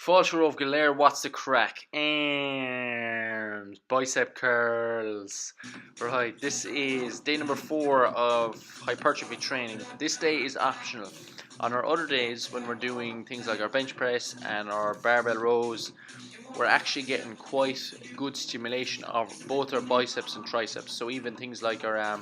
Falter of Galair, what's the crack? And bicep curls. Right, this is day number 4 of hypertrophy training. This day is optional. On our other days, when we're doing things like our bench press and our barbell rows, we're actually getting quite good stimulation of both our biceps and triceps. So even things like our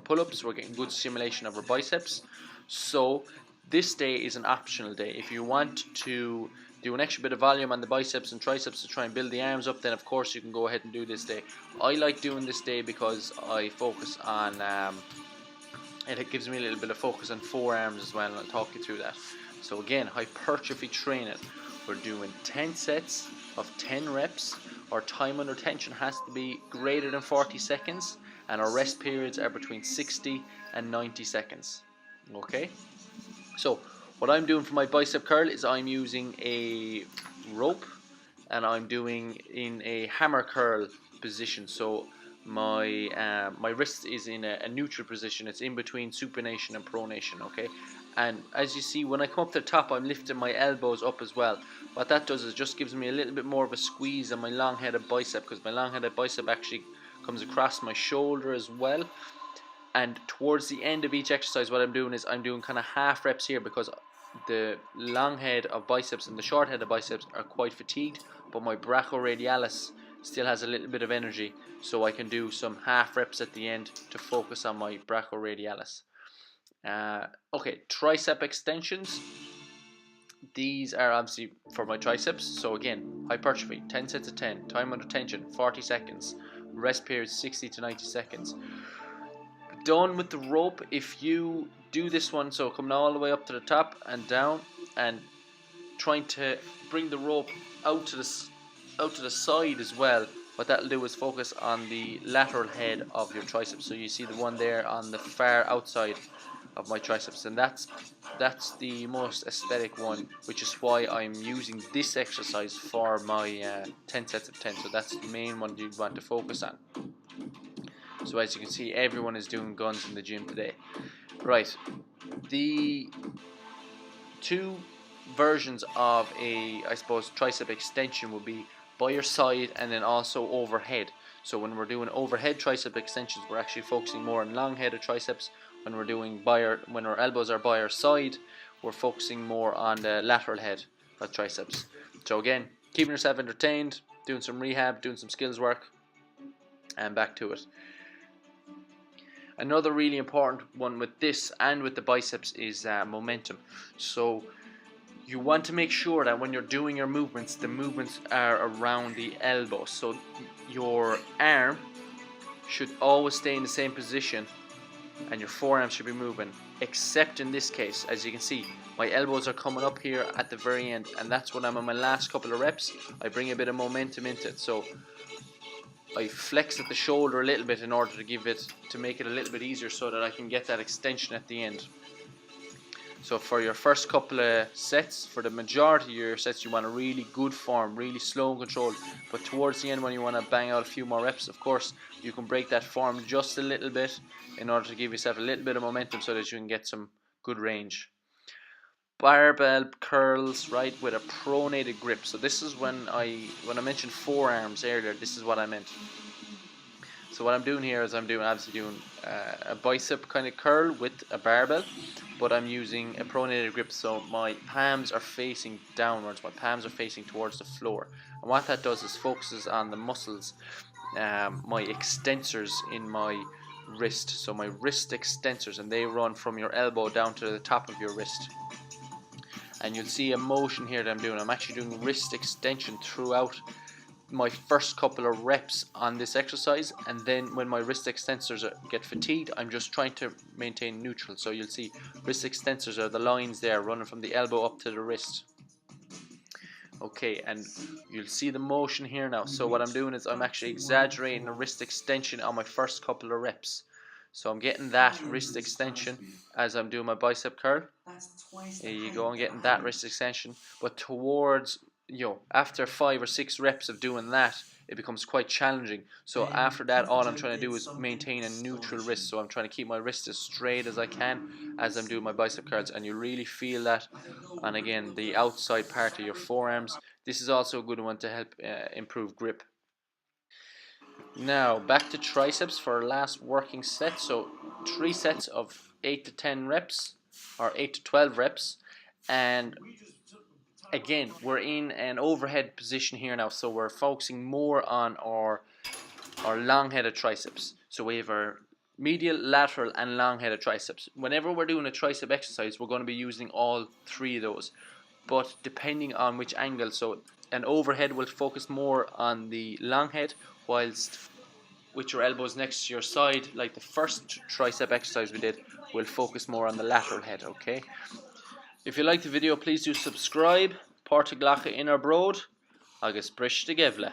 pull-ups, we're getting good stimulation of our biceps. So this day is an optional day. If you want to do an extra bit of volume on the biceps and triceps to try and build the arms up, then of course you can go ahead and do this day. I like doing this day because I focus on and it gives me a little bit of focus on forearms as well, and I'll talk you through that. So again, hypertrophy training. We're doing 10 sets of 10 reps. Our time under tension has to be greater than 40 seconds, and our rest periods are between 60 and 90 seconds. Okay? So what I'm doing for my bicep curl is I'm using a rope, and I'm doing in a hammer curl position. So my wrist is in a neutral position. It's in between supination and pronation. Okay, and as you see, when I come up to the top, I'm lifting my elbows up as well. What that does is just gives me a little bit more of a squeeze on my long-headed bicep, because my long-headed bicep actually comes across my shoulder as well. And towards the end of each exercise, what I'm doing is I'm doing kind of half reps here, because the long head of biceps and the short head of biceps are quite fatigued, but my brachioradialis still has a little bit of energy, so I can do some half reps at the end to focus on my brachioradialis. Okay, tricep extensions. These are obviously for my triceps. So again, hypertrophy, 10 sets of 10, time under tension, 40 seconds, rest period 60 to 90 seconds. Done with the rope. If you do this one, so coming all the way up to the top and down, and trying to bring the rope out to the side as well, what that'll do is focus on the lateral head of your triceps. So you see the one there on the far outside of my triceps, and that's the most aesthetic one, which is why I'm using this exercise for my 10 sets of 10. So that's the main one you want to focus on. So as you can see, everyone is doing guns in the gym today. Right, the two versions of a, I suppose, tricep extension would be by your side and then also overhead. So when we're doing overhead tricep extensions, we're actually focusing more on long-headed triceps. When we're doing when our elbows are by our side, we're focusing more on the lateral head of triceps. So again, keeping yourself entertained, doing some rehab, doing some skills work, and back to it. Another really important one with this and with the biceps is momentum. So you want to make sure that when you're doing your movements, the movements are around the elbow. So your arm should always stay in the same position and your forearm should be moving, except in this case. As you can see, my elbows are coming up here at the very end, and that's when I'm on my last couple of reps. I bring a bit of momentum into it. So I flex at the shoulder a little bit in order to make it a little bit easier, so that I can get that extension at the end. So for your first couple of sets, for the majority of your sets, you want a really good form, really slow and controlled. But towards the end, when you want to bang out a few more reps, of course, you can break that form just a little bit in order to give yourself a little bit of momentum so that you can get some good range. Barbell curls, right, with a pronated grip. So this is when I mentioned forearms earlier, this is what I meant. So what I'm doing here is I'm obviously doing a bicep kind of curl with a barbell, but I'm using a pronated grip, so my palms are facing downwards, my palms are facing towards the floor. And what that does is focuses on the muscles, my extensors in my wrist, so my wrist extensors, and they run from your elbow down to the top of your wrist. And you'll see a motion here that I'm doing. I'm actually doing wrist extension throughout my first couple of reps on this exercise, and then when my wrist extensors get fatigued, I'm just trying to maintain neutral. So you'll see wrist extensors are the lines there running from the elbow up to the wrist. Okay, and you'll see the motion here now. So what I'm doing is I'm actually exaggerating the wrist extension on my first couple of reps. So I'm getting that wrist extension as I'm doing my bicep curl. There you go, I'm getting that wrist extension. But towards, after 5 or 6 reps of doing that, it becomes quite challenging. So after that, all I'm trying to do is maintain a neutral wrist. So I'm trying to keep my wrist as straight as I can as I'm doing my bicep curls, and you really feel that. And again, the outside part of your forearms. This is also a good one to help improve grip. Now back to triceps for our last working set. So 3 sets of 8 to 10 reps, or 8 to 12 reps, and again we're in an overhead position here now, so we're focusing more on our long-headed triceps. So we have our medial, lateral, and long-headed triceps. Whenever we're doing a tricep exercise, we're going to be using all 3 of those, but depending on which angle. So an overhead will focus more on the long head, whilst with your elbows next to your side, like the first tricep exercise we did, will focus more on the lateral head. Okay, if you like the video, please do subscribe. Páirc Glacha Inar Brod agus Brish de Gevle.